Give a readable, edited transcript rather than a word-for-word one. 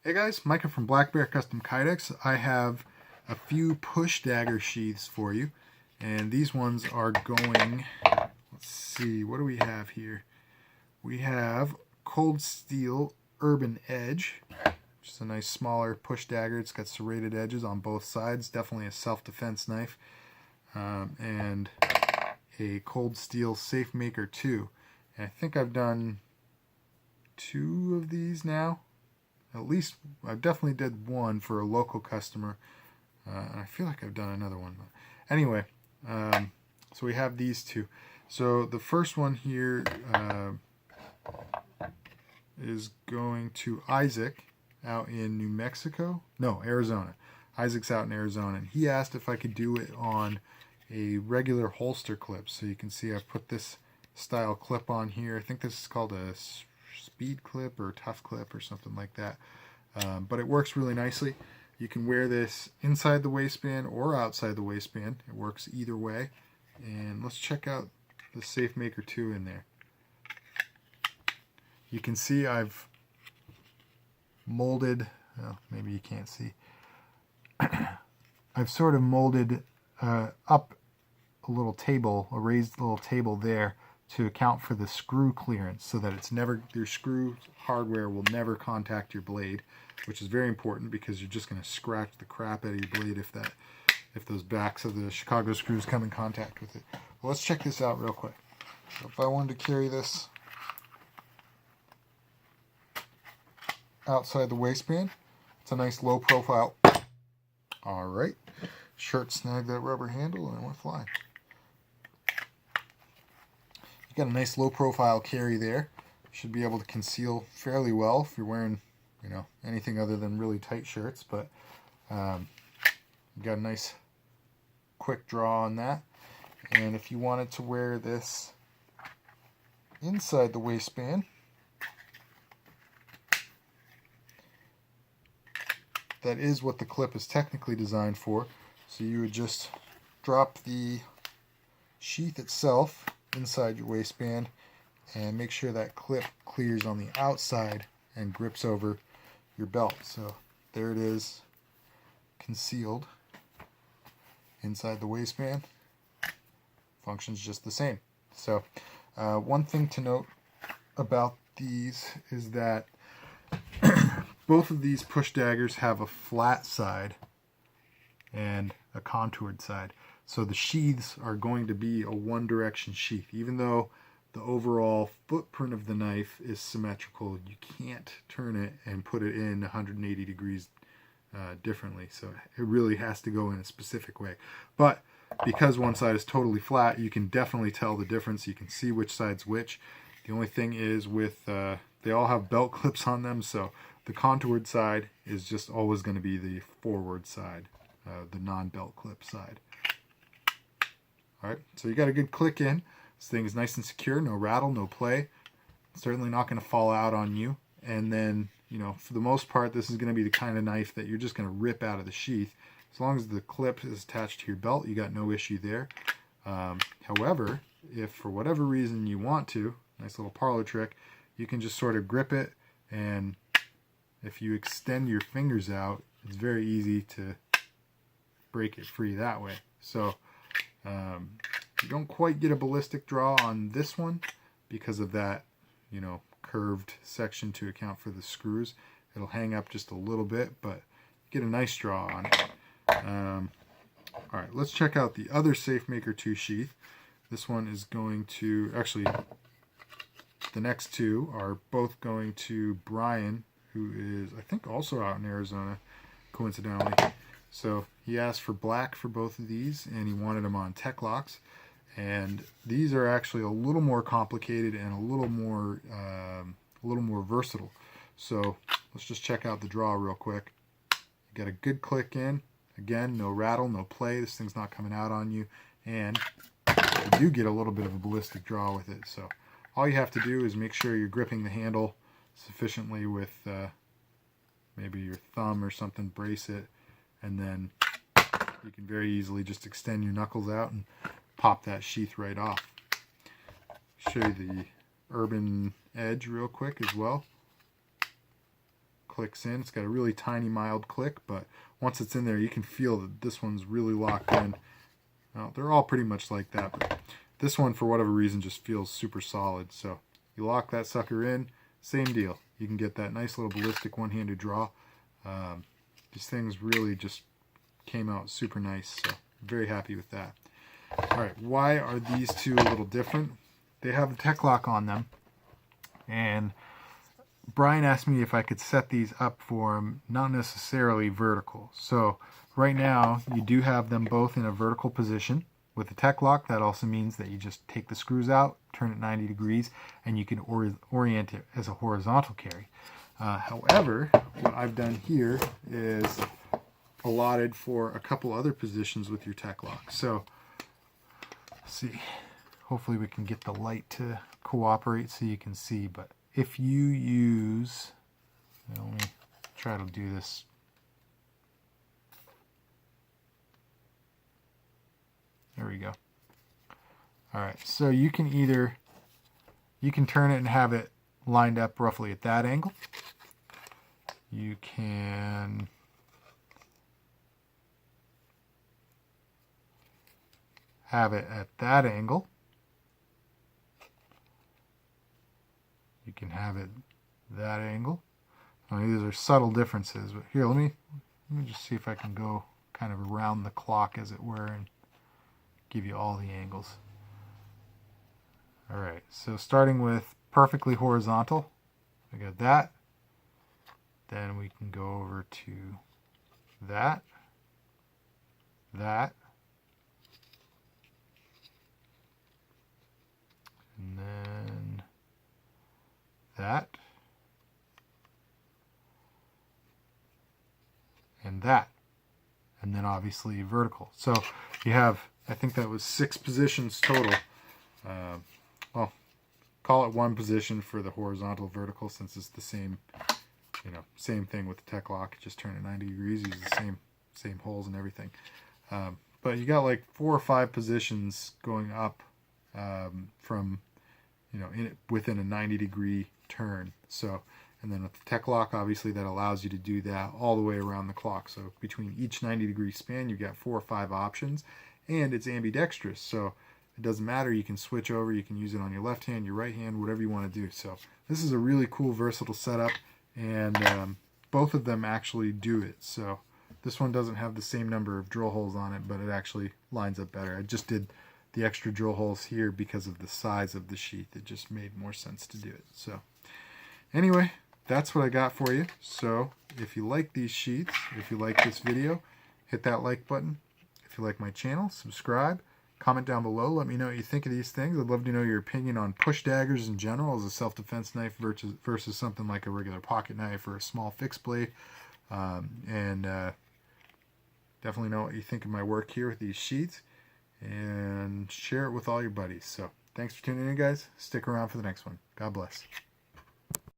Hey guys, Micah from Black Bear Custom Kydex. I have a few push dagger sheaths for you, and these ones are going, let's see, what do we have here? We have Cold Steel Urban Edge, just a nice smaller push dagger. It's got serrated edges on both sides, definitely a self-defense knife, and a Cold Steel Safe Maker 2. And I think I've done 2 of these now. At least I definitely did one for a local customer, and I feel like I've done another one. But anyway, so we have these two. So the first one here is going to Isaac out in New Mexico. No, Arizona. Isaac's out in Arizona, and he asked if I could do it on a regular holster clip. So you can see I've put this style clip on here. I think this is called a speed clip or tough clip or something like that, but it works really nicely. You can wear this inside the waistband or outside the waistband. It works either way. And let's check out the Safe Maker 2 in there. You can see I've molded, well, maybe you can't see, I've sort of molded up a little table, a raised little table there, to account for the screw clearance, so that it's never, your screw hardware will never contact your blade, which is very important because you're just going to scratch the crap out of your blade if those backs of the Chicago screws come in contact with it. Well, let's check this out real quick. So if I wanted to carry this outside the waistband, it's a nice low profile. All right, shirt snag that rubber handle and we're flying. Got a nice low profile carry there. Should be able to conceal fairly well if you're wearing, anything other than really tight shirts, but you got a nice quick draw on that. And if you wanted to wear this inside the waistband, that is what the clip is technically designed for. So you would just drop the sheath itself inside your waistband and make sure that clip clears on the outside and grips over your belt. So there it is, concealed inside the waistband. Functions just the same. So one thing to note about these is that both of these push daggers have a flat side and a contoured side. So the sheaths are going to be a one direction sheath. Even though the overall footprint of the knife is symmetrical, you can't turn it and put it in 180 degrees differently. So it really has to go in a specific way. But because one side is totally flat, you can definitely tell the difference. You can see which side's which. The only thing is with, they all have belt clips on them, so the contoured side is just always going to be the forward side, the non-belt clip side. Alright, so you got a good click in. This thing is nice and secure, no rattle, no play. It's certainly not going to fall out on you. And then, for the most part, this is going to be the kind of knife that you're just going to rip out of the sheath. As long as the clip is attached to your belt, you got no issue there. However, if for whatever reason you want to, nice little parlor trick, you can just sort of grip it, and if you extend your fingers out, it's very easy to break it free that way. So you don't quite get a ballistic draw on this one because of that, curved section to account for the screws. It'll hang up just a little bit, but you get a nice draw on it. Alright, let's check out the other Safe Maker 2 sheath. This one is going to, actually, the next two are both going to Brian, who is, I think, also out in Arizona, coincidentally. So he asked for black for both of these, and he wanted them on tech locks. And these are actually a little more complicated and a little more versatile. So let's just check out the draw real quick. You got a good click in. Again, no rattle, no play. This thing's not coming out on you. And you do get a little bit of a ballistic draw with it. So all you have to do is make sure you're gripping the handle sufficiently with maybe your thumb or something, brace it, and then you can very easily just extend your knuckles out and pop that sheath right off. Show you the Urban Edge real quick as well. clicks in. It's got a really tiny, mild click, but once it's in there, you can feel that this one's really locked in. Well, they're all pretty much like that, but this one, for whatever reason, just feels super solid. So you lock that sucker in, same deal. You can get that nice little ballistic one-handed draw. These things really just came out super nice, so very happy with that. All right, why are these two a little different? They have a tech lock on them, and Brian asked me if I could set these up for him, not necessarily vertical. So right now, you do have them both in a vertical position. With the tech lock, that also means that you just take the screws out, turn it 90 degrees, and you can orient it as a horizontal carry. However, what I've done here is allotted for a couple other positions with your tech lock. So, let's see, hopefully we can get the light to cooperate so you can see, but if you use, let me try to do this. There we go. All right, so you can turn it and have it lined up roughly at that angle. You can have it at that angle. You can have it that angle. I mean, these are subtle differences, but here, let me just see if I can go kind of around the clock, as it were, and give you all the angles. All right, so starting with perfectly horizontal, I got that. Then we can go over to that, that, and then that, and that, and then obviously vertical. So you have, I think that was 6 positions total. Well, call it 1 position for the horizontal vertical, since it's the same, same thing with the tech lock. Just turn it 90 degrees, use the same holes and everything. But you got like 4 or 5 positions going up from, within a 90 degree turn. So, and then with the tech lock, obviously that allows you to do that all the way around the clock. So between each 90 degree span, you've got 4 or 5 options, and it's ambidextrous. So it doesn't matter. You can switch over. You can use it on your left hand, your right hand, whatever you want to do. So this is a really cool, versatile setup, and both of them actually do it. So this one doesn't have the same number of drill holes on it, but it actually lines up better. I just did the extra drill holes here because of the size of the sheath. It just made more sense to do it. So anyway, that's what I got for you. So if you like these sheaths, if you like this video, hit that like button. If you like my channel, subscribe. Comment down below. Let me know what you think of these things. I'd love to know your opinion on push daggers in general as a self-defense knife versus something like a regular pocket knife or a small fixed blade. Definitely know what you think of my work here with these sheaths. And share it with all your buddies. So thanks for tuning in, guys. Stick around for the next one. God bless.